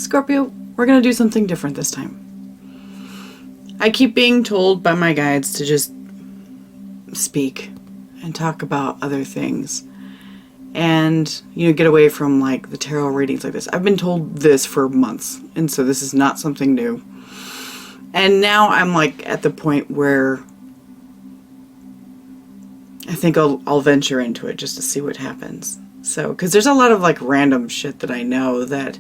Scorpio, we're going to do something different this time. I keep being told by my guides to just speak and talk about other things. And, you know, get away from, like, the tarot readings like this. I've been told this for months. And so this is not something new. And now I'm, like, at the point where I think I'll venture into it just to see what happens. So, because there's a lot of, like, random shit that I know that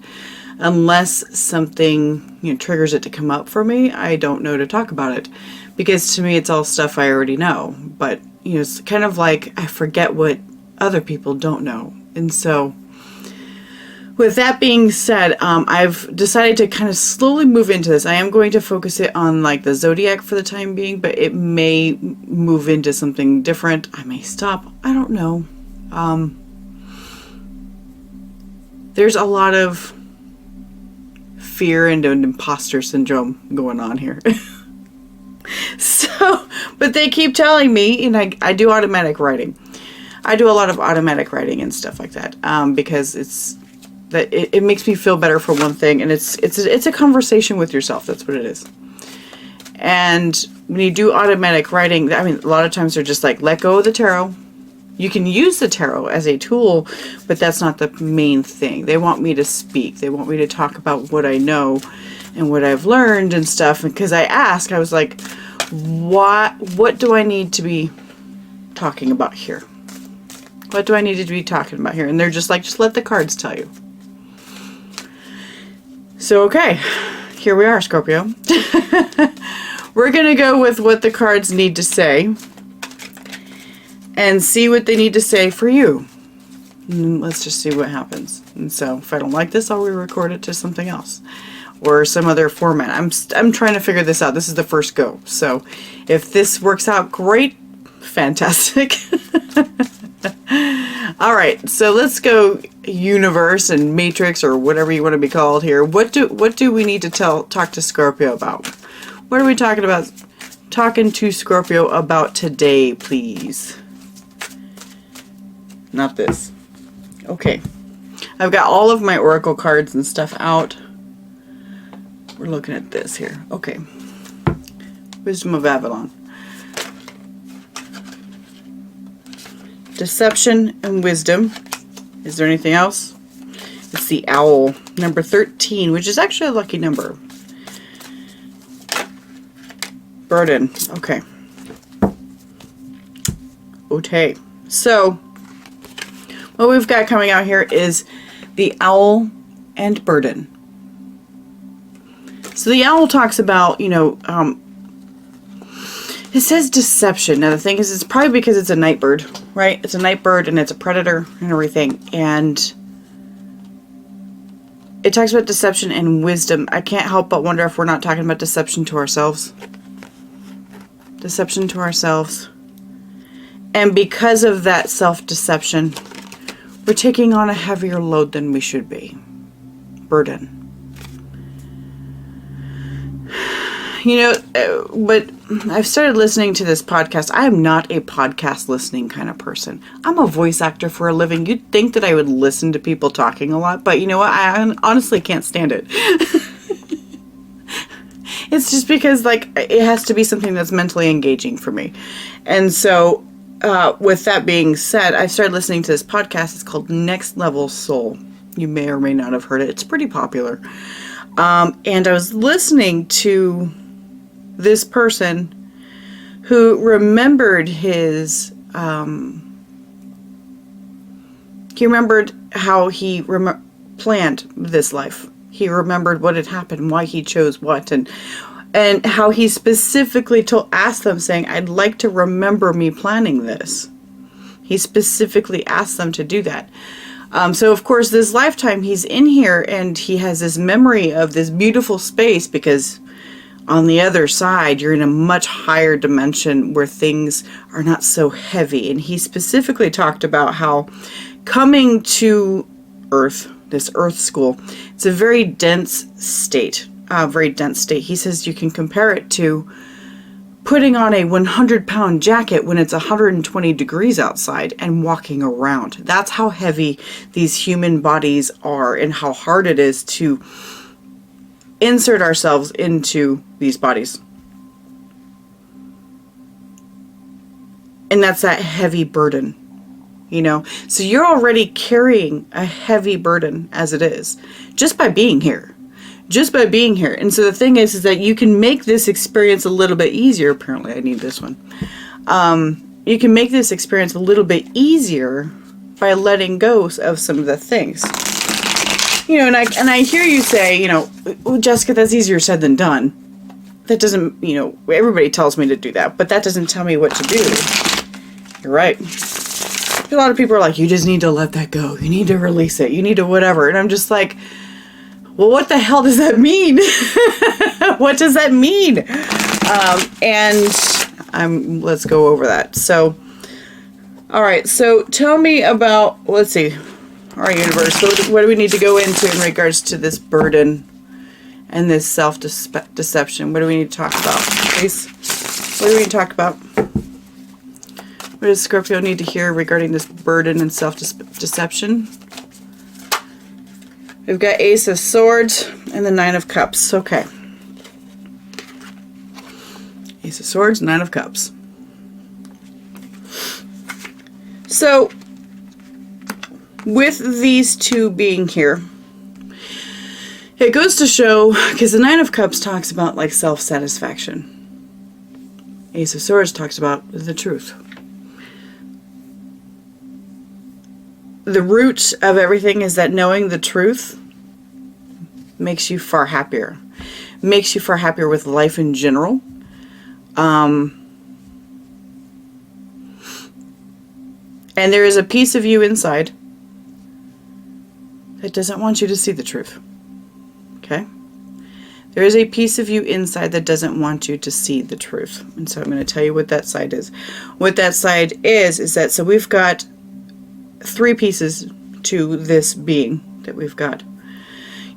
unless something, you know, triggers it to come up for me, I don't know to talk about it. Because to me, it's all stuff I already know. But, you know, it's kind of like I forget what other people don't know. And so with that being said, I've decided to kind of slowly move into this. I am going to focus it on like the zodiac for the time being, but it may move into something different. I may stop. I don't know. There's a lot of fear and an imposter syndrome going on here. So, but they keep telling me, and I do automatic writing. I do a lot of automatic writing and stuff like that, because it makes me feel better for one thing, and it's a conversation with yourself. That's what it is. And when you do automatic writing, I mean, a lot of times they're just like, let go of the tarot. You can use the tarot as a tool, but that's not the main thing. They want me to speak. They want me to talk about what I know and what I've learned and stuff. And because I was like, what do I need to be talking about here? What do I need to be talking about here? And they're just like, just let the cards tell you. So, okay, here we are, Scorpio. We're going to go with what the cards need to say and see what they need to say for you. And let's just see what happens. And so if I don't like this, I'll re-record it to something else or some other format. I'm trying to figure this out. This is the first go. So if this works out, great, fantastic. All right, so let's go universe and matrix or whatever you want to be called here. What do we need to talk to Scorpio about? What are we talking about? Talking to Scorpio about today, please. Not this. Okay. I've got all of my oracle cards and stuff out. We're looking at this here. Okay. Wisdom of Avalon. Deception and wisdom. Is there anything else? It's the owl. Number 13, which is actually a lucky number. Burden. Okay. Okay. So, what we've got coming out here is the owl and burden. So the owl talks about, you know, it says deception. Now the thing is, it's probably because it's a night bird, right? It's a night bird and it's a predator and everything. And it talks about deception and wisdom. I can't help but wonder if we're not talking about deception to ourselves. Deception to ourselves. And because of that self-deception, we're taking on a heavier load than we should be. Burden. You know, but I've started listening to this podcast. I am not a podcast listening kind of person. I'm a voice actor for a living. You'd think that I would listen to people talking a lot, but you know what? I honestly can't stand it. It's just because, like, it has to be something that's mentally engaging for me. And so, with that being said, I've started listening to this podcast. It's called Next Level Soul. You may or may not have heard it. It's pretty popular. And I was listening to this person who remembered his, he remembered how he planned this life. He remembered what had happened, why he chose what, and how he specifically asked them, saying, I'd like to remember me planning this. He specifically asked them to do that. So, of course, this lifetime, he's in here and he has this memory of this beautiful space because on the other side, you're in a much higher dimension where things are not so heavy. And he specifically talked about how coming to Earth, this Earth school, it's a very dense state. He says you can compare it to putting on a 100-pound jacket when it's 120 degrees outside and walking around. That's how heavy these human bodies are and how hard it is to insert ourselves into these bodies. And that's that heavy burden, you know. So you're already carrying a heavy burden as it is, just by being here. Just by being here. And so the thing is that you can make this experience a little bit easier. Apparently I need this one. You can make this experience a little bit easier by letting go of some of the things. You know, and I hear you say, you know, oh, Jessica, that's easier said than done. That doesn't, you know, everybody tells me to do that, but that doesn't tell me what to do. You're right. A lot of people are like, you just need to let that go. You need to release it. You need to whatever. And I'm just like, well, what the hell does that mean? What does that mean? Let's go over that. So, all right. So tell me about, let's see, our universe. What do we need to go into in regards to this burden and this self-deception? What do we need to talk about, please? What do we need to talk about? What does Scorpio need to hear regarding this burden and self-deception? We've got Ace of Swords and the Nine of Cups. Okay. Ace of Swords, Nine of Cups. So, with these two being here, it goes to show, because the Nine of Cups talks about like self-satisfaction. Ace of Swords talks about the truth. The root of everything is that knowing the truth makes you far happier. Makes you far happier with life in general. And there is a piece of you inside that doesn't want you to see the truth. Okay? There is a piece of you inside that doesn't want you to see the truth. And so I'm going to tell you what that side is. What that side is that, so we've got three pieces to this being that we've got.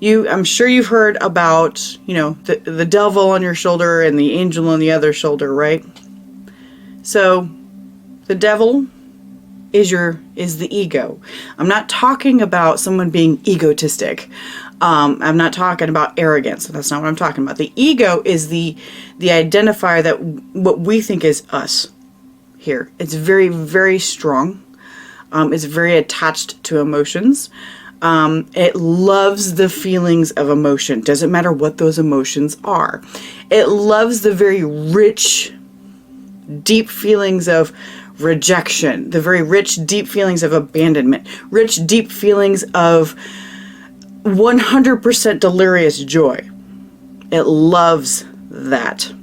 I'm sure you've heard about, you know, the devil on your shoulder and the angel on the other shoulder, right? So the devil is the ego. I'm not talking about someone being egotistic. I'm not talking about arrogance. That's not what I'm talking about. The ego is the identifier that what we think is us here. It's very, very strong. It's very attached to emotions. It loves the feelings of emotion. Doesn't matter what those emotions are. It loves the very rich, deep feelings of rejection. The very rich, deep feelings of abandonment. Rich, deep feelings of 100% delirious joy. It loves that.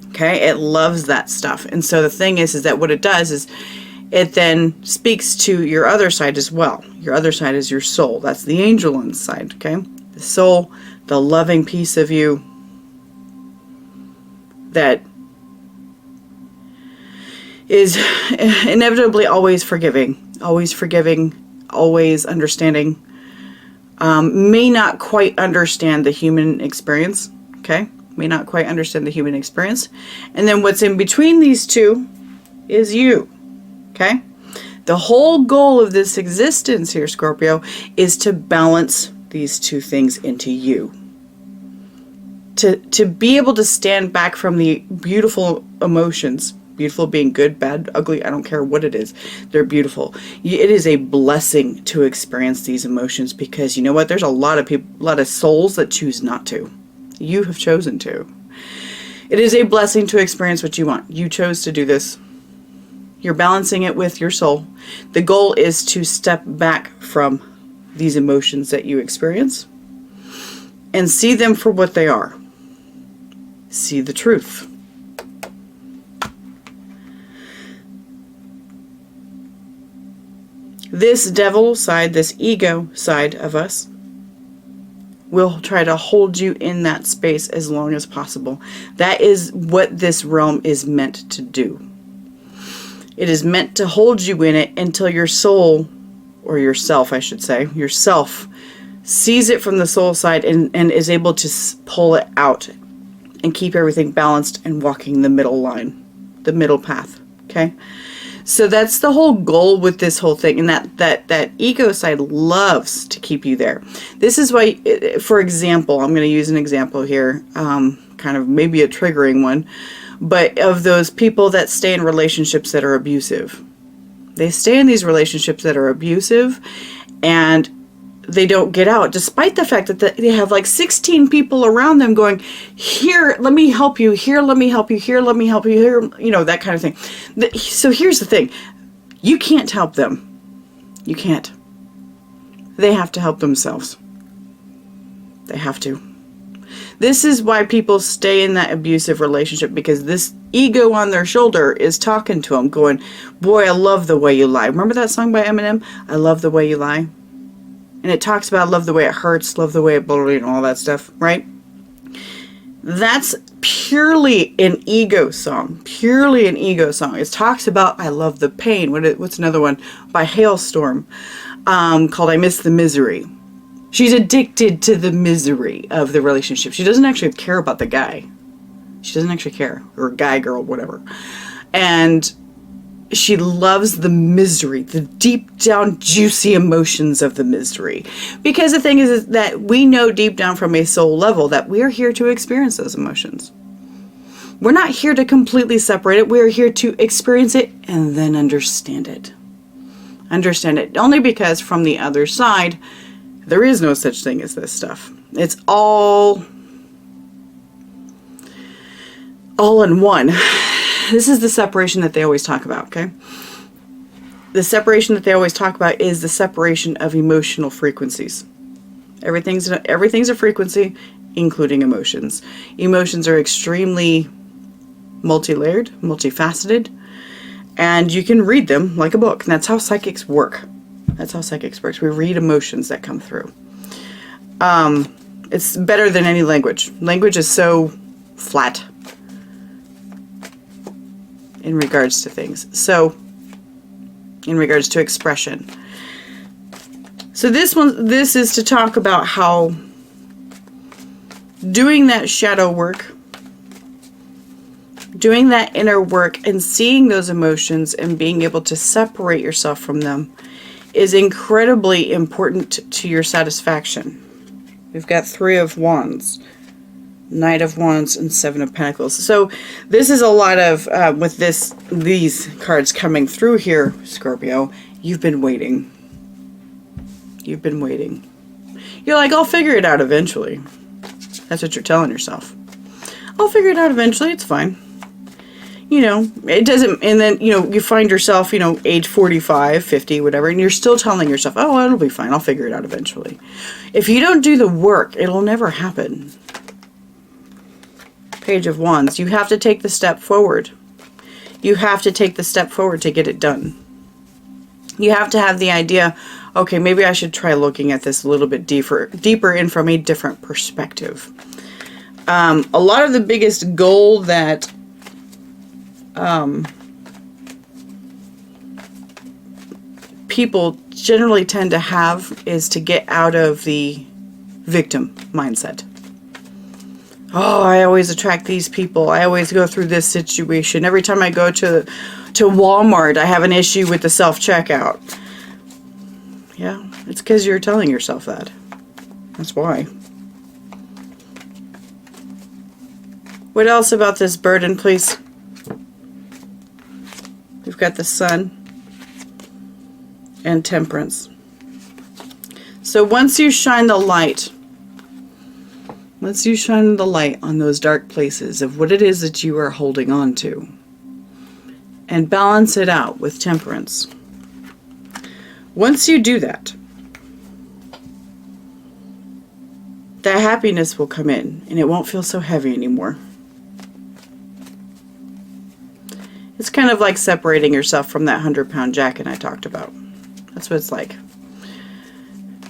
Okay? It loves that stuff. And so the thing is that what it does is it then speaks to your other side as well. Your other side is your soul. That's the angel inside, okay? The soul, the loving piece of you that is inevitably always forgiving, always understanding. May not quite understand the human experience, okay? May not quite understand the human experience. And then what's in between these two is you. Okay? The whole goal of this existence here, Scorpio, is to balance these two things into you. To be able to stand back from the beautiful emotions, beautiful being good, bad, ugly, I don't care what it is, they're beautiful. It is a blessing to experience these emotions because you know what? There's a lot of people, a lot of souls that choose not to. You have chosen to. It is a blessing to experience what you want. You chose to do this. You're balancing it with your soul. The goal is to step back from these emotions that you experience and see them for what they are. See the truth. This devil side, this ego side of us, will try to hold you in that space as long as possible. That is what this realm is meant to do. It is meant to hold you in it until your soul, or yourself, I should say, yourself, sees it from the soul side and is able to pull it out and keep everything balanced and walking the middle line, the middle path, okay? So that's the whole goal with this whole thing. And that ego side loves to keep you there. This is why, for example, I'm going to use an example here, kind of maybe a triggering one, but of those people that stay in relationships that are abusive. They stay in these relationships that are abusive, and they don't get out, despite the fact that they have like 16 people around them going, here, let me help you, here, let me help you, here, let me help you, here, you know, that kind of thing. So here's the thing. You can't help them. You can't. They have to help themselves. They have to. This is why people stay in that abusive relationship, because this ego on their shoulder is talking to them, going, boy, I love the way you lie. Remember that song by Eminem? I love the way you lie. And it talks about love the way it hurts, love the way it blows, and all that stuff, right? That's purely an ego song. Purely an ego song. It talks about I love the pain. What's another one? By Hailstorm, called I Miss the Misery. She's addicted to the misery of the relationship. She doesn't actually care about the guy. She doesn't actually care. Or guy, girl, whatever. And she loves the misery, the deep down juicy emotions of the misery. Because the thing is that we know deep down from a soul level that we are here to experience those emotions. We're not here to completely separate it. We're here to experience it and then understand it. Understand it. Only because from the other side, there is no such thing as this stuff. It's all in one. This is the separation that they always talk about, okay? The separation that they always talk about is the separation of emotional frequencies. Everything's a frequency, including emotions. Emotions are extremely multi-layered, multifaceted, and you can read them like a book. And that's how psychics work. That's how psychics works. We read emotions that come through. It's better than any language. Language is so flat in regards to things. So, in regards to expression. So this is to talk about how doing that shadow work, doing that inner work, and seeing those emotions and being able to separate yourself from them is incredibly important to your satisfaction. We've got 3 of Wands, Knight of Wands, and 7 of Pentacles. So this is a lot of, with these cards coming through here, Scorpio, you've been waiting. You've been waiting. You're like, I'll figure it out eventually. That's what you're telling yourself. I'll figure it out eventually, it's fine. You know, it doesn't, and then, you know, you find yourself, you know, age 45, 50, whatever, and you're still telling yourself, oh, it'll be fine, I'll figure it out eventually. If you don't do the work, it'll never happen. Page of Wands, you have to take the step forward. You have to take the step forward to get it done. You have to have the idea, okay, maybe I should try looking at this a little bit deeper and from a different perspective. A lot of the biggest goal that people generally tend to have is to get out of the victim mindset. Oh, I always attract these people. I always go through this situation. Every time I go to Walmart, I have an issue with the self-checkout. Yeah, it's because you're telling yourself that. That's why. What else about this burden, please? We've got the Sun and Temperance. So once you shine the light, on those dark places of what it is that you are holding on to, and balance it out with Temperance. Once you do that, that happiness will come in, and it won't feel so heavy anymore. It's kind of like separating yourself from that 100-pound jacket I talked about. That's what it's like.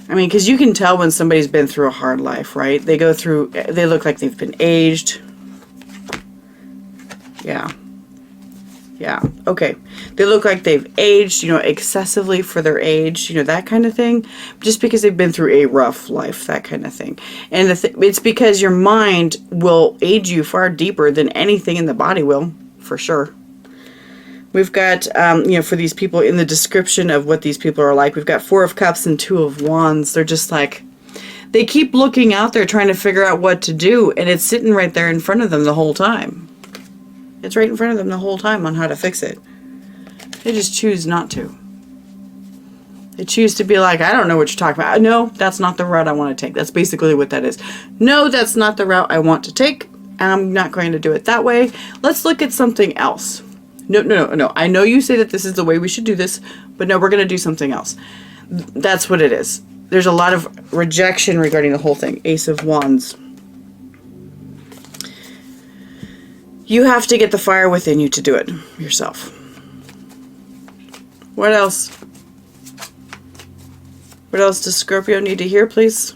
I mean, because you can tell when somebody's been through a hard life, right? They look like they've been aged. Yeah. Yeah, okay. They look like they've aged, you know, excessively for their age, you know, that kind of thing. Just because they've been through a rough life, that kind of thing. And it's because your mind will age you far deeper than anything in the body will, for sure. We've got, for these people in the description of what these people are like, we've got 4 of Cups and 2 of Wands. They're just like, they keep looking out there trying to figure out what to do, and it's sitting right there in front of them the whole time. It's right in front of them the whole time on how to fix it. They just choose not to. They choose to be like, I don't know what you're talking about. No, that's not the route I want to take. That's basically what that is. No, that's not the route I want to take. I'm not going to do it that way. Let's look at something else. No. I know you say that this is the way we should do this, but no, we're going to do something else. That's what it is. There's a lot of rejection regarding the whole thing. Ace of Wands. You have to get the fire within you to do it yourself. What else? What else does Scorpio need to hear, please?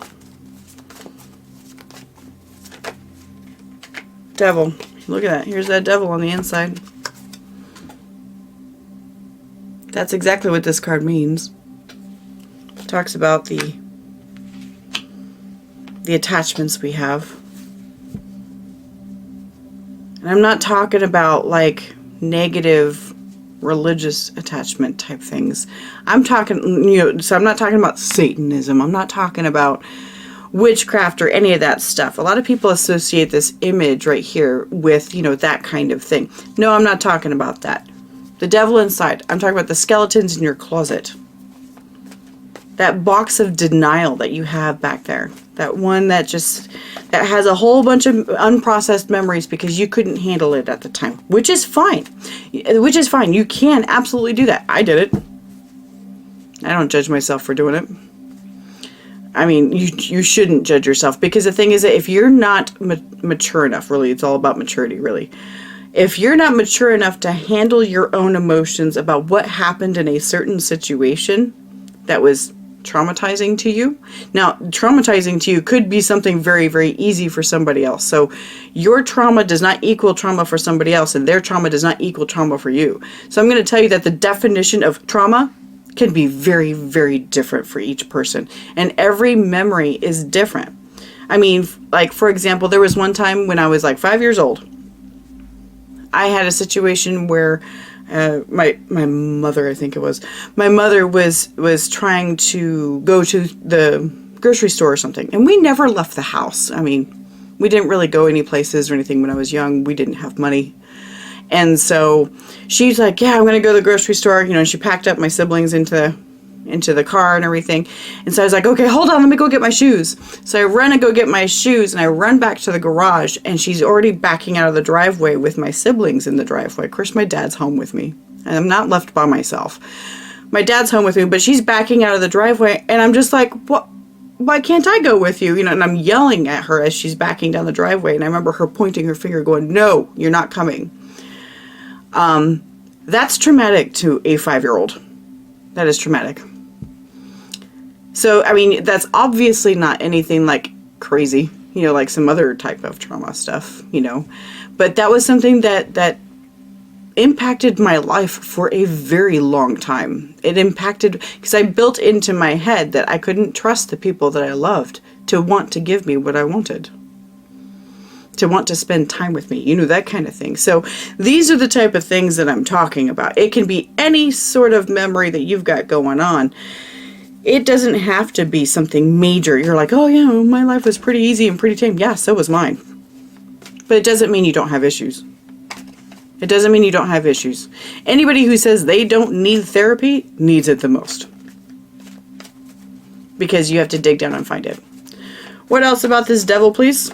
Devil. Look at that. Here's that devil on the inside. That's exactly what this card means. It talks about the attachments we have. And I'm not talking about like negative religious attachment type things. I'm talking, so I'm not talking about Satanism. I'm not talking about witchcraft or any of that stuff. A lot of people associate this image right here with, that kind of thing. No, I'm not talking about that. The devil inside. I'm talking about the skeletons in your closet. That box of denial that you have back there. That one that has a whole bunch of unprocessed memories because you couldn't handle it at the time. Which is fine. Which is fine. You can absolutely do that. I did it. I don't judge myself for doing it. I mean, you shouldn't judge yourself, because the thing is that if you're not mature enough, really, it's all about maturity, really. If you're not mature enough to handle your own emotions about what happened in a certain situation that was traumatizing to you. Now, traumatizing to you could be something very, very easy for somebody else. So your trauma does not equal trauma for somebody else, and their trauma does not equal trauma for you. So I'm going to tell you that the definition of trauma can be very, very different for each person. And every memory is different. I mean, like, for example, there was one time when I was like 5 years old. I had a situation where my mother, I think it was, my mother was trying to go to the grocery store or something. And we never left the house. I mean, we didn't really go any places or anything when I was young. We didn't have money. And so she's like, yeah, I'm going to go to the grocery store. She packed up my siblings into the car and everything. And so I was like, okay, hold on, let me go get my shoes. So I run and go get my shoes, and I run back to the garage, and she's already backing out of the driveway with my siblings in the driveway. Of course, my dad's home with me, and I'm not left by myself. My dad's home with me, but she's backing out of the driveway, and I'm just like, what? Why can't I go with you? And I'm yelling at her as she's backing down the driveway, and I remember her pointing her finger going, no, you're not coming. That's traumatic to a 5-year-old. That is traumatic. So, I mean, that's obviously not anything like crazy, like some other type of trauma stuff, but that was something that impacted my life for a very long time. It impacted, because I built into my head that I couldn't trust the people that I loved to want to give me what I wanted, to want to spend time with me, that kind of thing. So these are the type of things that I'm talking about. It can be any sort of memory that you've got going on. It doesn't have to be something major. You're like, oh yeah, my life was pretty easy and pretty tame. Yeah, so was mine. But it doesn't mean you don't have issues. It doesn't mean you don't have issues. Anybody who says they don't need therapy needs it the most. Because you have to dig down and find it. What else about this devil, please?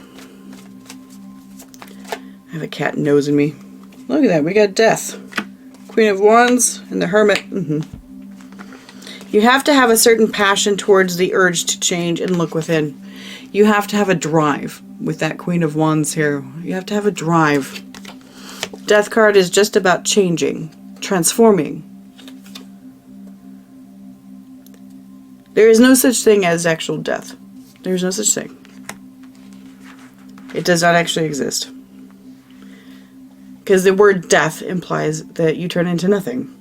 I have a cat nosing me. Look at that, we got death. Queen of Wands and the Hermit. You have to have a certain passion towards the urge to change and look within. You have to have a drive with that Queen of Wands here. You have to have a drive. Death card is just about changing, transforming. There is no such thing as actual death. There is no such thing. It does not actually exist. Because the word death implies that you turn into nothing.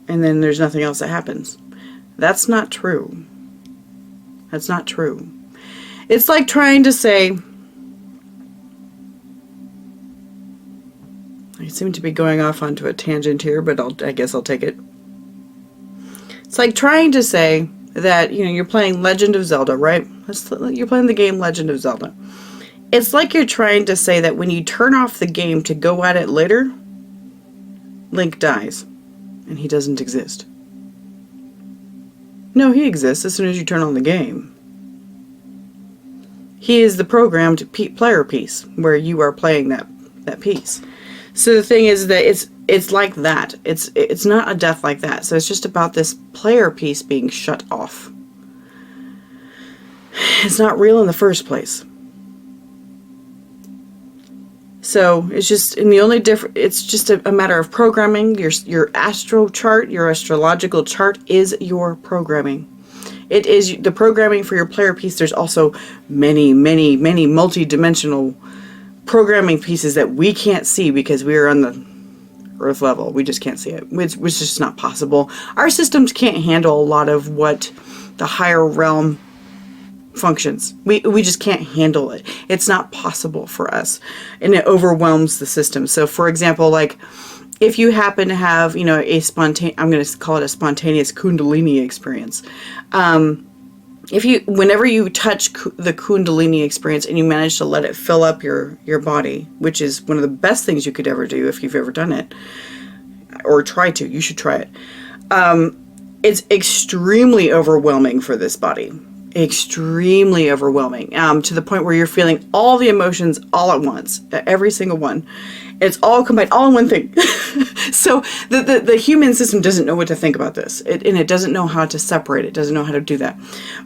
And then there's nothing else that happens. That's not true. That's not true. It's like trying to say, let me seem to be going off onto a tangent here, but I guess I'll take it. It's like trying to say that, you know, you're playing Legend of Zelda, right? You're playing the game Legend of Zelda. It's like you're trying to say that when you turn off the game to go at it later, Link dies, and he doesn't exist. No, he exists as soon as you turn on the game. He is the programmed player piece, where you are playing that piece. So the thing is that it's like that. It's not a death like that. So it's just about this player piece being shut off. It's not real in the first place. So it's just, and the only difference, it's just a matter of programming. Your astro chart, your astrological chart is your programming. It is the programming for your player piece. There's also many, many, many multi-dimensional programming pieces that we can't see because we are on the Earth level. We just can't see it. It's just not possible. Our systems can't handle a lot of what the higher realm functions. We just can't handle it. It's not possible for us, and it overwhelms the system. So for example, like if you happen to have, you know, I'm going to call it a spontaneous Kundalini experience. Whenever you touch the Kundalini experience and you manage to let it fill up your body, which is one of the best things you could ever do if you've ever done it or try to, you should try it. It's extremely overwhelming for this body. Extremely overwhelming, to the point where you're feeling all the emotions all at once, every single one. It's all combined, all in one thing. So the human system doesn't know what to think about this, and it doesn't know how to separate it, doesn't know how to do that.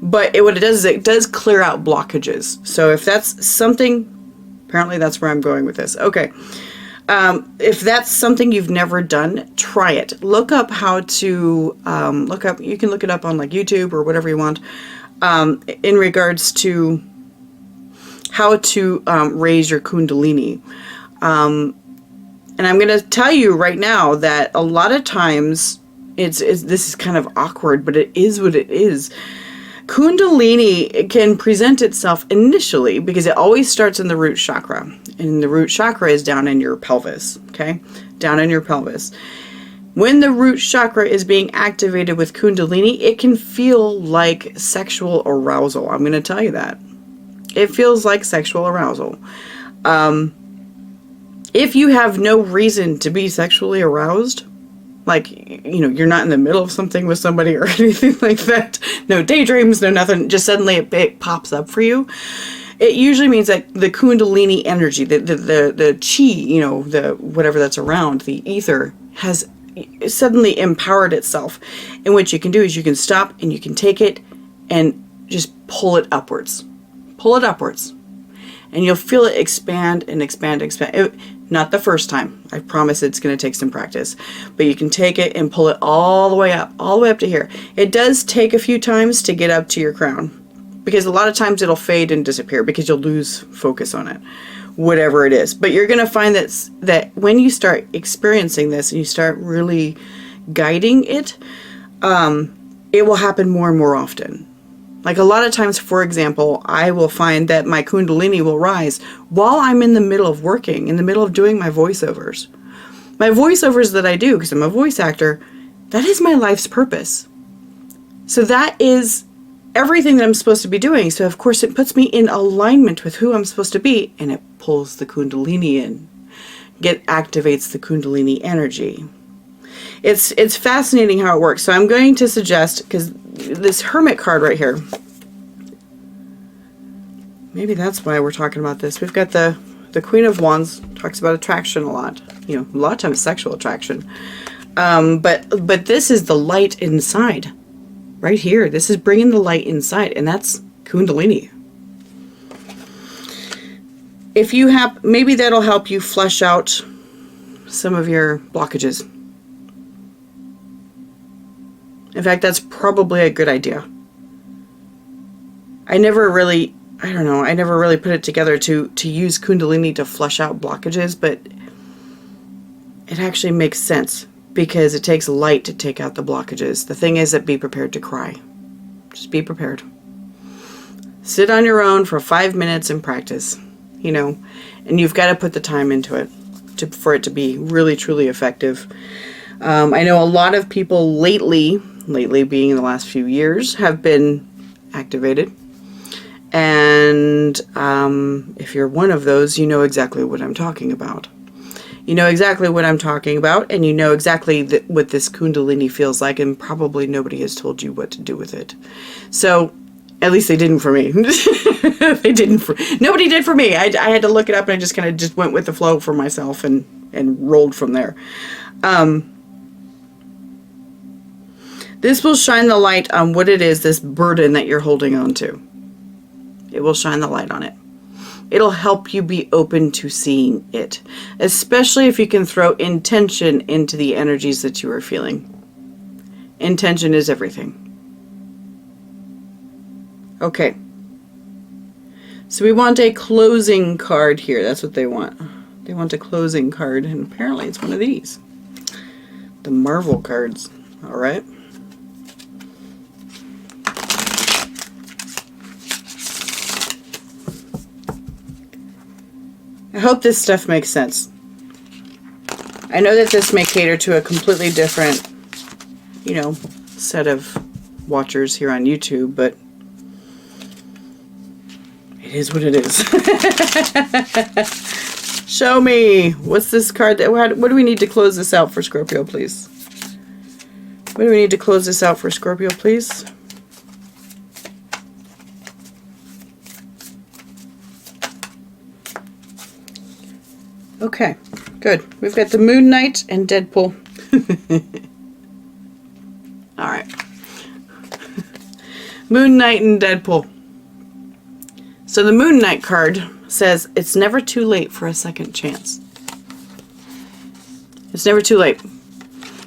But what it does is it does clear out blockages. So if that's something, apparently that's where I'm going with this. Okay. If that's something you've never done, try it. Look up how to, you can look it up on like YouTube or whatever you want. In regards to how to raise your Kundalini. And I'm going to tell you right now that a lot of times, this is kind of awkward, but it is what it is. Kundalini can present itself initially because it always starts in the root chakra. And the root chakra is down in your pelvis, okay? Down in your pelvis. When the root chakra is being activated with Kundalini, it can feel like sexual arousal. I'm going to tell you that. It feels like sexual arousal. If you have no reason to be sexually aroused, like, you know, you're not in the middle of something with somebody or anything like that, no daydreams, no nothing, just suddenly it pops up for you, it usually means that the Kundalini energy, the chi, you know, the whatever that's around, the ether, has suddenly empowered itself. And what you can do is you can stop and you can take it and just pull it upwards. Pull it upwards. And you'll feel it expand and expand and expand. Not the first time. I promise it's going to take some practice. But you can take it and pull it all the way up to here. It does take a few times to get up to your crown, because a lot of times it'll fade and disappear because you'll lose focus on it, whatever it is. But you're going to find that when you start experiencing this and you start really guiding it, it will happen more and more often. Like a lot of times, for example, I will find that my Kundalini will rise while I'm in the middle of working, in the middle of doing my voiceovers. My voiceovers that I do, because I'm a voice actor, that is my life's purpose. So that is everything that I'm supposed to be doing. So of course it puts me in alignment with who I'm supposed to be, and it pulls the Kundalini in. Activates the Kundalini energy. It's fascinating how it works. So I'm going to suggest, because this Hermit card right here, maybe that's why we're talking about this. We've got the Queen of Wands, talks about attraction a lot. You know, a lot of times sexual attraction. But this is the light inside. Right here. This is bringing the light inside, and that's Kundalini. If you have, maybe that'll help you flesh out some of your blockages. In fact, that's probably a good idea. I never really put it together to use Kundalini to flesh out blockages, but it actually makes sense because it takes light to take out the blockages. The thing is that be prepared to cry. Just be prepared. Sit on your own for 5 minutes and practice, you know, and you've got to put the time into it. for it to be really, truly effective. I know a lot of people lately being in the last few years, have been activated. And if you're one of those, you know exactly what I'm talking about. You know exactly what I'm talking about, and you know exactly what this Kundalini feels like, and probably nobody has told you what to do with it. So, at least they didn't for me. Nobody did for me. I had to look it up, and I just kind of just went with the flow for myself and rolled from there. This will shine the light on what it is, this burden that you're holding on to. It will shine the light on it. It'll help you be open to seeing it, especially if you can throw intention into the energies that you are feeling. Intention is everything. Okay. So we want a closing card here. That's what they want. They want a closing card, and apparently it's one of these. The Marvel cards. All right. I hope this stuff makes sense. I know that this may cater to a completely different, you know, set of watchers here on YouTube, but it is what it is. Show me. What's this card? What do we need to close this out for, Scorpio, please? What do we need to close this out for, Scorpio, please? Okay, good. We've got the Moon Knight and Deadpool. All right. Moon Knight and Deadpool. So the Moon Knight card says it's never too late for a second chance. It's never too late.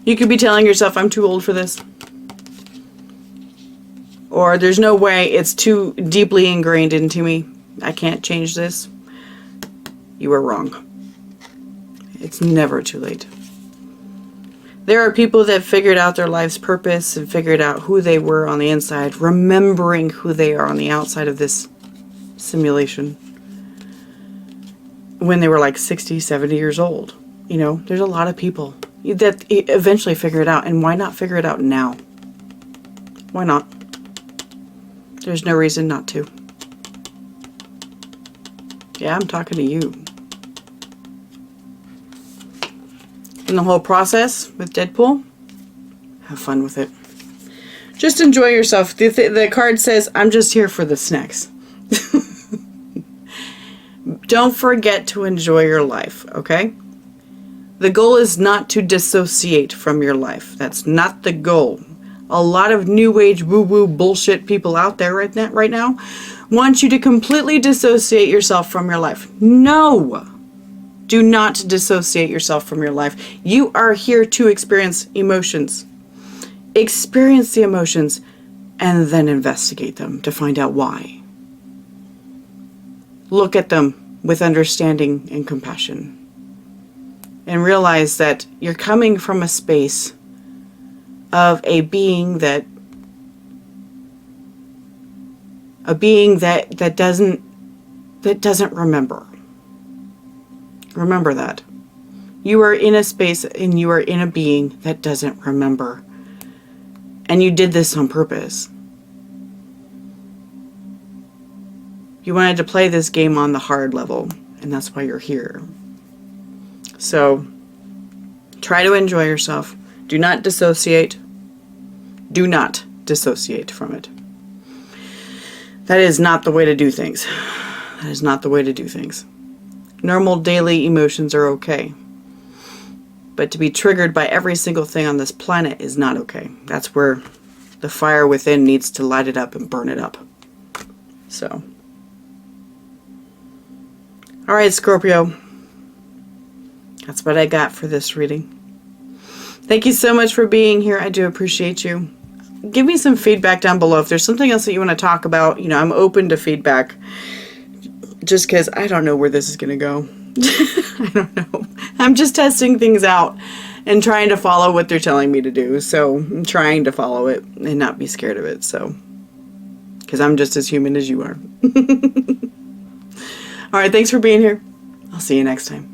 You could be telling yourself, I'm too old for this. Or there's no way, it's too deeply ingrained into me. I can't change this. You are wrong. It's never too late. There are people that figured out their life's purpose and figured out who they were on the inside, remembering who they are on the outside of this simulation when they were like 60, 70 years old. You know, there's a lot of people that eventually figure it out, and why not figure it out now? Why not? There's no reason not to. Yeah, I'm talking to you. In the whole process with Deadpool, have fun with it. Just enjoy yourself. The card says, I'm just here for the snacks. Don't forget to enjoy your life, okay? The goal is not to dissociate from your life. That's not the goal. A lot of new age woo-woo bullshit people out there right now want you to completely dissociate yourself from your life. No! Do not dissociate yourself from your life. You are here to experience emotions. Experience the emotions and then investigate them to find out why. Look at them with understanding and compassion. And realize that you're coming from a space of a being that doesn't remember. Remember that. You are in a space and you are in a being that doesn't remember. And you did this on purpose. You wanted to play this game on the hard level, and that's why you're here. So, try to enjoy yourself. Do not dissociate. Do not dissociate from it. That is not the way to do things. That is not the way to do things. Normal daily emotions are okay. But to be triggered by every single thing on this planet is not okay. That's where the fire within needs to light it up and burn it up. So. Alright, Scorpio. That's what I got for this reading. Thank you so much for being here. I do appreciate you. Give me some feedback down below. If there's something else that you want to talk about, you know, I'm open to feedback. Just because I don't know where this is going to go. I don't know. I'm just testing things out and trying to follow what they're telling me to do. So I'm trying to follow it and not be scared of it. So, because I'm just as human as you are. All right. Thanks for being here. I'll see you next time.